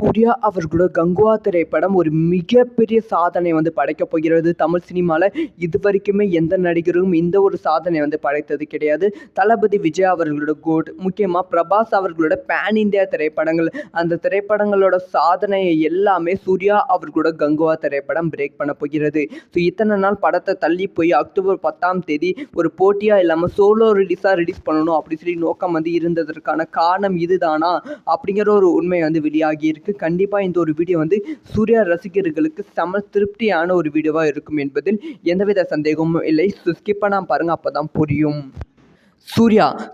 சூர்யா அவர்களோட கங்குவா திரைப்படம் ஒரு மிகப்பெரிய சாதனை படைக்கப் போகிறது. தமிழ் சினிமால இதுவரைக்குமே எந்த நடிகரும் இந்த ஒரு சாதனை படைத்தது கிடையாது. தளபதி விஜய் அவர்களோட கோட், முக்கியமா பிரபாஸ் அவர்களோட பேன் இந்தியா திரைப்படங்கள், அந்த திரைப்படங்களோட சாதனையை எல்லாமே சூர்யா அவர்களோட கங்குவா திரைப்படம் பிரேக் பண்ண போகிறது. ஸோ இத்தனை நாள் படத்தை தள்ளி போய் அக்டோபர் 10ஆம் தேதி ஒரு போட்டியா இல்லாம சோலோ ரிலீஸ் பண்ணணும் அப்படி சொல்லி நோக்கம் இருந்ததற்கான காரணம் இதுதானா அப்படிங்கிற ஒரு உண்மை வெளியாகி இருக்கு. கண்டிப்பா இந்த ஒரு வீடியோ சூர்யா ரசிகர்களுக்கு செம திருப்தியான ஒரு வீடியோவா இருக்கும் என்பதில் எந்தவித சந்தேகமும் இல்லை. ஸ்கிப் பண்ணாம பாருங்க, அப்பதான் புரியும்.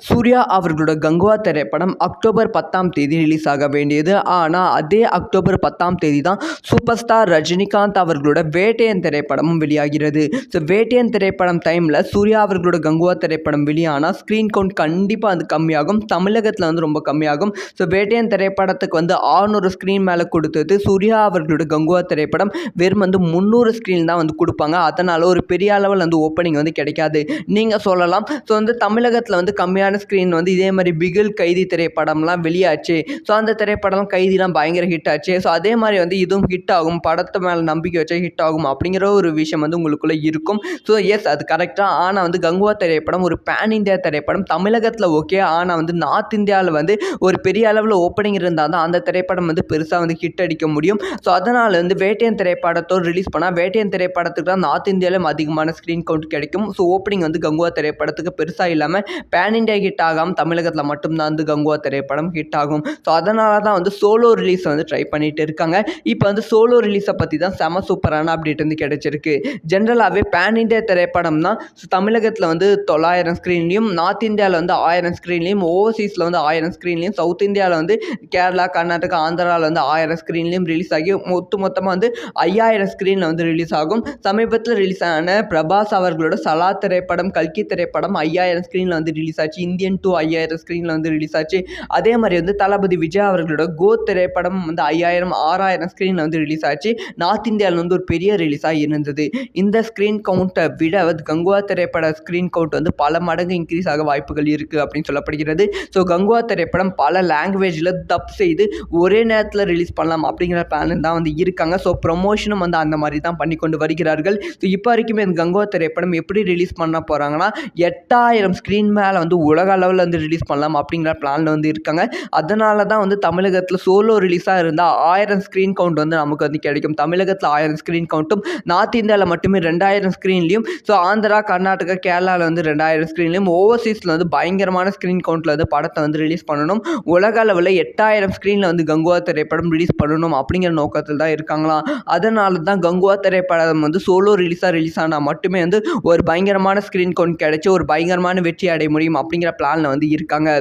சூர்யா அவர்களோட கங்குவா திரைப்படம் அக்டோபர் 10ஆம் தேதி ரிலீஸ் ஆக வேண்டியது. ஆனால் அதே அக்டோபர் 10ஆம் தேதி தான் சூப்பர் ஸ்டார் ரஜினிகாந்த் அவர்களோட வேட்டையன் திரைப்படமும் வெளியாகிறது. ஸோ வேட்டையன் திரைப்படம் டைமில் சூர்யா அவர்களோட கங்குவா திரைப்படம் வெளியானால் ஸ்க்ரீன் கவுண்ட் கண்டிப்பாக கம்மியாகும். தமிழகத்தில் ரொம்ப கம்மியாகும். ஸோ வேட்டையன் திரைப்படத்துக்கு 600 ஸ்க்ரீன் மேலே கொடுத்தது. சூர்யா அவர்களோட கங்குவா திரைப்படம் வெறும் 300 ஸ்க்ரீன் தான் கொடுப்பாங்க. அதனால் ஒரு பெரிய அளவில் ஓப்பனிங் கிடைக்காது. நீங்கள் சொல்லலாம், ஸோ தமிழக கம்மியான ஸ்க்ரீன் இதே மாதிரி பிகில், கைதி திரைப்படம்லாம் வெளியாச்சு. ஸோ அந்த திரைப்படம் கைதிலாம் பயங்கர ஹிட் ஆச்சு. ஸோ அதே மாதிரி இதுவும் ஹிட் ஆகும், படத்தை மேலே நம்பிக்கை வச்சா ஹிட் ஆகும் அப்படிங்கிற ஒரு விஷயம் உங்களுக்குள்ளே இருக்கும். ஸோ எஸ், அது கரெக்டாக. ஆனால் கங்குவா திரைப்படம் ஒரு பேன் இந்தியா திரைப்படம். தமிழகத்தில் ஓகே, ஆனால் நார்த் இந்தியாவில் ஒரு பெரிய அளவில் ஓப்பனிங் இருந்தால் தான் அந்த திரைப்படம் பெருசாக ஹிட் அடிக்க முடியும். ஸோ அதனால் வேட்டையன் திரைப்படத்தோடு ரிலீஸ் பண்ணால் வேட்டையன் திரைப்படத்துக்கு தான் நார்த் இந்தியாவிலும் அதிகமான ஸ்க்ரீன் கவுண்ட் கிடைக்கும். ஸோ ஓப்பனிங் கங்குவா திரைப்படத்துக்கு பெருசாக இல்லாமல் பேன் இண்டியா ஹிட் ஆகாமல் தமிழகத்தில் மட்டும்தான் கங்குவா திரைப்படம் ஹிட் ஆகும். ஸோ அதனால தான் சோலோ ரிலீஸ் ட்ரை பண்ணிட்டு இருக்காங்க. இப்போ சோலோ ரிலீஸை பற்றி தான் செம சூப்பரான அப்டேட் கிடைச்சிருக்கு. ஜென்ரலாகவே பேன் இண்டியா திரைப்படம் தான் தமிழகத்தில் 900 ஸ்க்ரீன்லையும், நார்த் இந்தியாவில் 1000 ஸ்க்ரீன்லையும், ஓவர்சீஸில் 1000 ஸ்க்ரீன்லையும், சவுத் இந்தியாவில் கேரளா, கர்நாடகா, ஆந்திராவில் 1000 ஸ்க்ரீன்லையும் ரிலீஸ் ஆகி மொத்தமாக 5000 ஸ்க்ரீனில் ரிலீஸ் ஆகும். சமீபத்தில் ரிலீஸ் ஆன பிரபாஸ் அவர்களோட சலா திரைப்படம், கல்கி திரைப்படம் 5000 ஸ்க்ரீனில் ரிலீஸ் ஆச்சு. இந்தியன் 2 5000 ஸ்க்ரீனில் ரிலீஸ் ஆச்சு. அதே மாதிரி தளபதி விஜய் அவர்களோட கோட் திரைப்படம் 5000 6000 ஸ்க்ரீனில் ரிலீஸ் ஆச்சு. நார்த் இந்தியாவில் ஒரு பெரிய ரிலீஸாக இருந்தது. இந்த ஸ்க்ரீன் கவுண்ட்டை விட கங்குவா திரைப்பட ஸ்க்ரீன் கவுண்ட் பல மடங்கு இன்க்ரீஸ் ஆக வாய்ப்புகள் இருக்குது அப்படின்னு சொல்லப்படுகிறது. ஸோ கங்குவா திரைப்படம் பல லாங்குவேஜில் டப் செய்து ஒரே நேரத்தில் ரிலீஸ் பண்ணலாம் அப்படிங்கிற பிளான் தான் இருக்காங்க. ஸோ ப்ரொமோஷனும் அந்த மாதிரி தான் பண்ணி கொண்டு வருகிறார்கள். ஸோ இப்போ வரைக்குமே கங்குவா திரைப்படம் எப்படி ரிலீஸ் பண்ண போகிறாங்கன்னா 8000 ஸ்க்ரீன் மேலே உலக அளவில் ரிலீஸ் பண்ணலாம் அப்படிங்கிற பிளானில் இருக்காங்க. அதனால தான் தமிழகத்தில் சோலோ ரிலீஸாக இருந்தால் 1000 ஸ்க்ரீன் கவுண்ட் நமக்கு கிடைக்கும். தமிழகத்தில் 1000 ஸ்க்ரீன் கவுண்ட்டும், நார்த் இந்தியாவில் மட்டுமே 2000 ஸ்க்ரீன்லையும், ஸோ ஆந்திரா, கர்நாடகா, கேரளாவில் 2000 ஸ்க்ரீன்லையும், ஓவர்சீஸில் பயங்கரமான ஸ்க்ரீன் கவுண்ட்டில் படத்தை ரிலீஸ் பண்ணணும். உலக அளவில் 8000 ஸ்க்ரீனில் கங்குவா திரைப்படம் ரிலீஸ் பண்ணணும் அப்படிங்கிற நோக்கத்தில் தான் இருக்காங்களாம். அதனால தான் கங்குவா திரைப்படம் சோலோ ரிலீஸ் ஆனால் மட்டுமே ஒரு பயங்கரமான ஸ்க்ரீன் கவுண்ட் கிடைச்சி ஒரு பயங்கரமான வெற்றி அடைய முடியும் அப்படிங்கிற பிளானில் இருக்காங்க.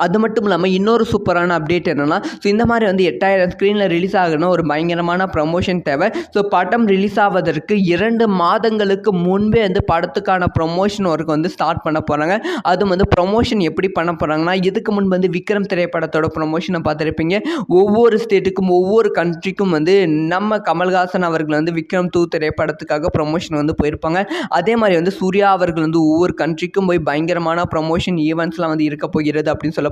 அது மட்டும் இல்லாமல் இன்னொரு சூப்பரான அப்டேட் என்னென்னா, ஸோ இந்த மாதிரி 8000 ஸ்க்ரீனில் ரிலீஸ் ஆகணும், ஒரு பயங்கரமான ப்ரமோஷன் தேவை. ஸோ படம் ரிலீஸ் ஆவதற்கு 2 மாதங்களுக்கு முன்பே படத்துக்கான ப்ரொமோஷன் ஒர்க் ஸ்டார்ட் பண்ண போகிறாங்க. அதுவும் ப்ரொமோஷன் எப்படி பண்ண போகிறாங்கன்னா, இதுக்கு முன்பு விக்ரம் திரைப்படத்தோட ப்ரொமோஷனை பார்த்துருப்பீங்க. ஒவ்வொரு ஸ்டேட்டுக்கும் ஒவ்வொரு கண்ட்ரிக்கும் நம்ம கமல்ஹாசன் அவர்கள் விக்ரம் 2 திரைப்படத்துக்காக ப்ரொமோஷன் போயிருப்பாங்க. அதே மாதிரி சூர்யா அவர்கள் ஒவ்வொரு கண்ட்ரிக்கும் போய் பயங்கரமான ப்ரொமோஷன் ஈவெண்ட்ஸ்லாம் இருக்க போகிறது அப்படின்னு சொல்லப்படுகிறது.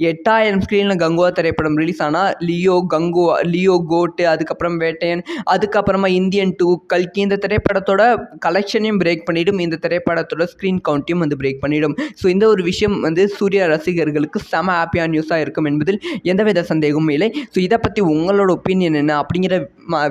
8000 ஸ்க்ரீனில் கங்குவா திரைப்படம் ரிலீஸ் ஆனால் லியோ கோட்டு, அதுக்கப்புறம் வேட்டையன், அதுக்கப்புறமா இந்தியன் 2, கல்கி, இந்த திரைப்படத்தோட கலெக்ஷனையும் பிரேக் பண்ணிடும். இந்த திரைப்படத்தோட ஸ்க்ரீன் கவுண்ட்டையும் பிரேக் பண்ணிடும். ஸோ இந்த ஒரு விஷயம் சூர்யா ரசிகர்களுக்கு செம ஹாப்பியான நியூஸாக இருக்கும் என்பதில் எந்தவித சந்தேகமும் இல்லை. ஸோ இதை பற்றி உங்களோட ஒப்பீனியன் என்ன அப்படிங்கிற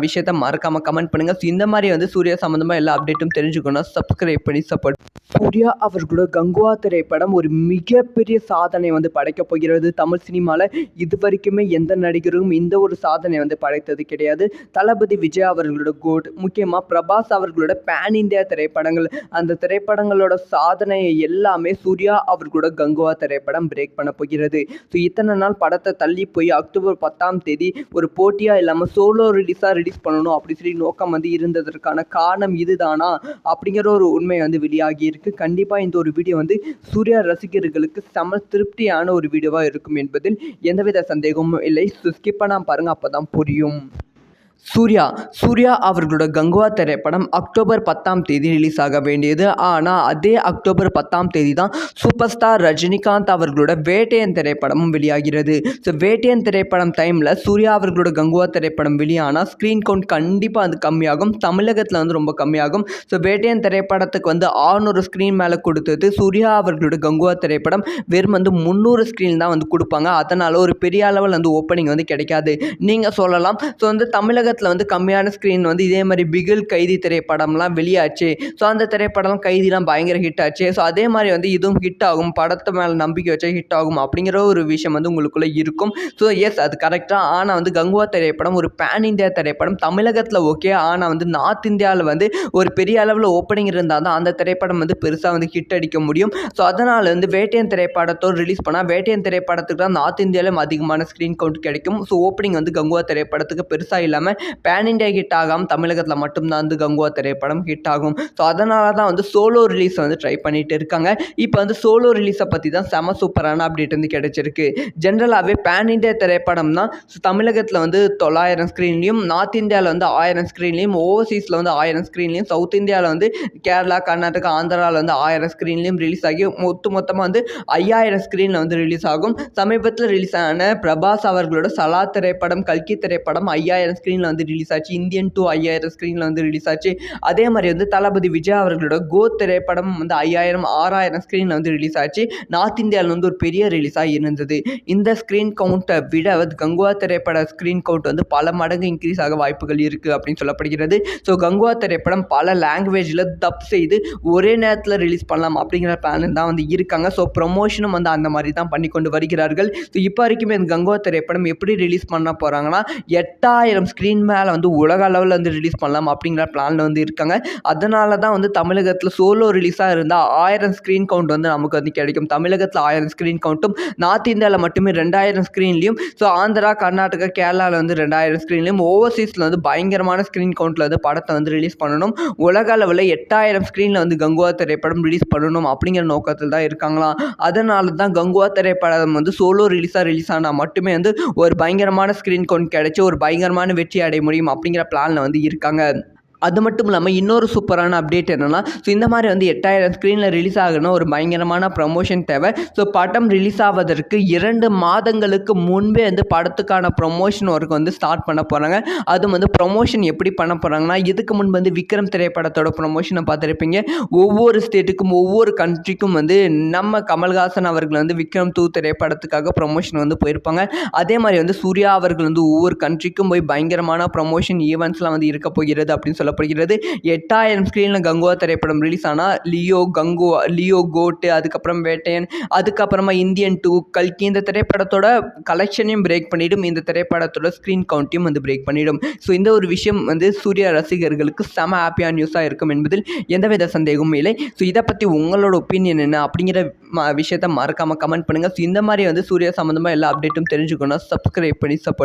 விஷயத்தை மறக்காமல் கமெண்ட் பண்ணுங்கள். ஸோ இந்த மாதிரி சூர்யா சம்மந்தமாக எல்லா அப்டேட்டும் தெரிஞ்சுக்கணும். சப்ஸ்கிரைப் பண்ணி சப்போர்ட். சூர்யா அவர்களோட கங்குவா திரைப்படம் ஒரு மிகப்பெரிய சாதனை படைக்கப் போகிறது. தமிழ் சினிமாவில் இதுவரைக்குமே எந்த நடிகரும் இந்த ஒரு சாதனை படைத்தது கிடையாது. தளபதி விஜய் அவர்களோட கோட், முக்கியமாக பிரபாஸ் அவர்களோட பேன் இந்தியா திரைப்படங்கள், அந்த திரைப்படங்களோட சாதனையை எல்லாமே சூர்யா அவர்களோட கங்குவா திரைப்படம் பிரேக் பண்ண போகிறது. ஸோ இத்தனை நாள் படத்தை தள்ளி போய் அக்டோபர் 10ஆம் தேதி ஒரு போட்டியாக இல்லாமல் சோலோ ரிலீஸ் பண்ணணும் அப்படி சொல்லி நோக்கம் இருந்ததற்கான காரணம் இதுதானா அப்படிங்கிற ஒரு உண்மை வெளியாகி இருக்கு. கண்டிப்பாக இந்த ஒரு வீடியோ சூர்யா ரசிகர்களுக்கு செம திருப்தியான ஒரு வீடியோவாக இருக்கும் என்பதில் எந்தவித சந்தேகமும் இல்லை. ஸ்கிப் பண்ணாம பாருங்க, அப்பதான் புரியும். சூர்யா அவர்களோட கங்குவா திரைப்படம் அக்டோபர் 10ஆம் தேதி ரிலீஸ் ஆக வேண்டியது. ஆனால் அதே அக்டோபர் 10ஆம் தேதி தான் சூப்பர் ஸ்டார் ரஜினிகாந்த் அவர்களோட வேட்டையன் திரைப்படமும் வெளியாகிறது. ஸோ வேட்டையன் திரைப்படம் டைமில் சூர்யா அவர்களோட கங்குவா திரைப்படம் வெளியானால் ஸ்க்ரீன் கவுண்ட் கண்டிப்பாக அது கம்மியாகும். தமிழகத்தில் வந்து ரொம்ப கம்மியாகும். ஸோ வேட்டையன் திரைப்படத்துக்கு வந்து 600 ஸ்க்ரீன் மேலே கொடுத்தது. சூர்யா அவர்களோட கங்குவா திரைப்படம் வெறும் வந்து 300 ஸ்க்ரீன் தான் வந்து கொடுப்பாங்க. அதனால் ஒரு பெரிய அளவில் வந்து ஓப்பனிங் வந்து கிடைக்காது நீங்கள் சொல்லலாம். ஸோ வந்து தமிழகத்தில் வந்து கம்மியான ஸ்க்ரீன் வந்து இதே மாதிரி பிகில், கைதி திரைப்படம்லாம் வெளியாச்சு. ஸோ அந்த திரைப்படம் கைதிலாம் பயங்கர ஹிட் ஆச்சு. ஸோ அதே மாதிரி வந்து இதுவும் ஹிட் ஆகும், படத்து மேலே நம்பிக்கை வச்சா ஹிட் ஆகும் அப்படிங்கிற ஒரு விஷயம் வந்து உங்களுக்குள்ளே இருக்கும். ஸோ எஸ், அது கரெக்டாக. ஆனால் வந்து கங்குவா திரைப்படம் ஒரு பேன் இந்தியா திரைப்படம். தமிழகத்தில் ஓகே, ஆனால் வந்து நார்த் இந்தியாவில் வந்து ஒரு பெரிய அளவில் ஓப்பனிங் இருந்தால் தான் அந்த திரைப்படம் வந்து பெருசாக வந்து ஹிட் அடிக்க முடியும். ஸோ அதனால் வந்து வேட்டையன் திரைப்படத்தோடு ரிலீஸ் பண்ணால் வேட்டையன் திரைப்படத்துக்கு தான் நார்த் இந்தியாவிலும் அதிகமான ஸ்க்ரீன் கவுண்ட் கிடைக்கும். ஸோ ஓப்பனிங் வந்து கங்குவா திரைப்படத்துக்கு பெருசாக இல்லாமல் பேன் இண்டியா ஹிட் ஆகாமல் தமிழகத்தில் மட்டும்தான் வந்து கங்குவா திரைப்படம் ஹிட் ஆகும். ஸோ அதனால தான் வந்து சோலோ ரிலீஸ் வந்து ட்ரை பண்ணிட்டு இருக்காங்க. இப்போ வந்து சோலோ ரிலீஸை பற்றி தான் செம சூப்பரான அப்டேட் வந்து கிடைச்சிருக்கு. ஜென்ரலாகவே பேன் இண்டியா திரைப்படம் தான் தமிழகத்தில் வந்து 900 ஸ்க்ரீன்லையும், நார்த் இந்தியாவில் வந்து 1000 ஸ்க்ரீன்லையும், ஓவர்சீஸில் வந்து 1000 ஸ்க்ரீன்லையும், சவுத் இந்தியாவில் வந்து கேரளா, கர்நாடகா, ஆந்திராவில் வந்து 1000 ஸ்க்ரீன்லையும் ரிலீஸ் ஆகி மொத்தமாக வந்து 5000 ஸ்க்ரீனில் வந்து ரிலீஸ் ஆகும். சமீபத்தில் ரிலீஸ் ஆன பிரபாஸ் அவர்களோட சலா திரைப்படம், கல்கி திரைப்படம் 5000 ஸ்க்ரீனில் வந்து ரிலீஸ் ஆச்சு. இந்தியன் 2 5000 ஸ்க்ரீனில் வந்து ரிலீஸ் ஆச்சு. அதே மாதிரி வந்து தளபதி விஜய் அவர்களோட கோத் திரைப்படம் வந்து 5000 6000 ஸ்க்ரீனில் வந்து ரிலீஸ் ஆச்சு. நார்த் இந்தியாவில் வந்து ஒரு பெரிய ரிலீஸாக இருந்தது. இந்த ஸ்க்ரீன் கவுண்ட்டை விட கங்குவா திரைப்பட ஸ்க்ரீன் கவுண்ட் வந்து பல மடங்கு இன்க்ரீஸ் ஆக வாய்ப்புகள் இருக்குது அப்படின்னு சொல்லப்படுகிறது. ஸோ கங்குவா திரைப்படம் பல லாங்குவேஜில் டப் செய்து ஒரே நேரத்தில் ரிலீஸ் பண்ணலாம் அப்படிங்கிற பிளான் தான் வந்து இருக்காங்க. ஸோ ப்ரொமோஷனும் வந்து அந்த மாதிரி தான் பண்ணி கொண்டு வருகிறார்கள். ஸோ இப்போ வரைக்குமே இந்த கங்குவா திரைப்படம் எப்படி ரிலீஸ் பண்ண போகிறாங்கன்னா 8000 ஸ்க்ரீன் மேலே வந்து உலக அளவில் வந்து ரிலீஸ் பண்ணலாம் அப்படிங்கிற பிளானில் வந்து இருக்காங்க. அதனால தான் வந்து தமிழகத்தில் சோலோ ரிலீஸாக இருந்தால் 1000 ஸ்க்ரீன் கவுண்ட் வந்து நமக்கு வந்து கிடைக்கும். தமிழகத்தில் 1000 ஸ்க்ரீன் கவுண்ட்டும், நார்த் இந்தியாவில் மட்டுமே 2000 ஸ்க்ரீன்லையும், ஸோ ஆந்திரா, கர்நாடகா, கேரளாவில் வந்து 2000 ஸ்க்ரீன்லையும், ஓவர்சீஸில் வந்து பயங்கரமான ஸ்க்ரீன் கவுண்ட்டில் வந்து படத்தை வந்து ரிலீஸ் பண்ணணும். உலக அளவில் 8000 ஸ்க்ரீனில் வந்து கங்குவா திரைப்படம் ரிலீஸ் பண்ணணும் அப்படிங்கிற நோக்கத்தில் தான் இருக்காங்களாம். அதனால தான் கங்குவா திரைப்படம் வந்து சோலோ ரிலீஸ் ஆனால் மட்டுமே வந்து ஒரு பயங்கரமான ஸ்க்ரீன் கவுண்ட் கிடைச்சி ஒரு பயங்கரமான வெற்றி அடைய முடியும் அப்படிங்கிற பிளானில் வந்து இருக்காங்க. அது மட்டும் இல்லாமல் இன்னொரு சூப்பரான அப்டேட் என்னென்னா, ஸோ இந்த மாதிரி வந்து 8000 ஸ்க்ரீனில் ரிலீஸ் ஆகணும், ஒரு பயங்கரமான ப்ரமோஷன் தேவை. ஸோ படம் ரிலீஸ் ஆவதற்கு 2 மாதங்களுக்கு முன்பே வந்து படத்துக்கான ப்ரொமோஷன் ஒர்க் வந்து ஸ்டார்ட் பண்ண போகிறாங்க. அதுவும் வந்து ப்ரொமோஷன் எப்படி பண்ண போகிறாங்கன்னா, இதுக்கு முன்பு வந்து விக்ரம் திரைப்படத்தோட ப்ரொமோஷனை பார்த்துருப்பீங்க. ஒவ்வொரு ஸ்டேட்டுக்கும் ஒவ்வொரு கண்ட்ரிக்கும் வந்து நம்ம கமல்ஹாசன் அவர்கள் வந்து விக்ரம் 2 திரைப்படத்துக்காக ப்ரொமோஷன் வந்து போயிருப்பாங்க. அதே மாதிரி வந்து சூர்யா அவர்கள் வந்து ஒவ்வொரு கண்ட்ரிக்கும் போய் பயங்கரமான ப்ரொமோஷன் ஈவெண்ட்ஸ்லாம் வந்து இருக்க போகிறது அப்படின்னு சொல்லப்படுகிறது. 8000 ஸ்க்ரீனில் கங்குவா திரைப்படம் ரிலீஸ் ஆனால் லியோ கோட்டு, அதுக்கப்புறம் வேட்டையன், அதுக்கப்புறமா இந்தியன் 2, கல்கி இந்த திரைப்படத்தோட கலெக்ஷனையும் பிரேக் பண்ணிடும். இந்த திரைப்படத்தோட ஸ்க்ரீன் கவுண்ட்டையும் வந்து பிரேக் பண்ணிடும். ஸோ இந்த ஒரு விஷயம் வந்து சூர்யா ரசிகர்களுக்கு செம ஹாப்பியான நியூஸாக இருக்கும் என்பதில் எந்தவித சந்தேகமும் இல்லை. ஸோ இதை பற்றி உங்களோட ஒப்பீனியன் என்ன அப்படிங்கிற விஷயத்தை மறக்காமல் கமெண்ட் பண்ணுங்கள். ஸோ இந்த மாதிரி வந்து சூர்யா சம்மந்தமாக எல்லா அப்டேட்டும் தெரிஞ்சுக்கணும். சப்ஸ்கிரைப் பண்ணி சப்போர்ட்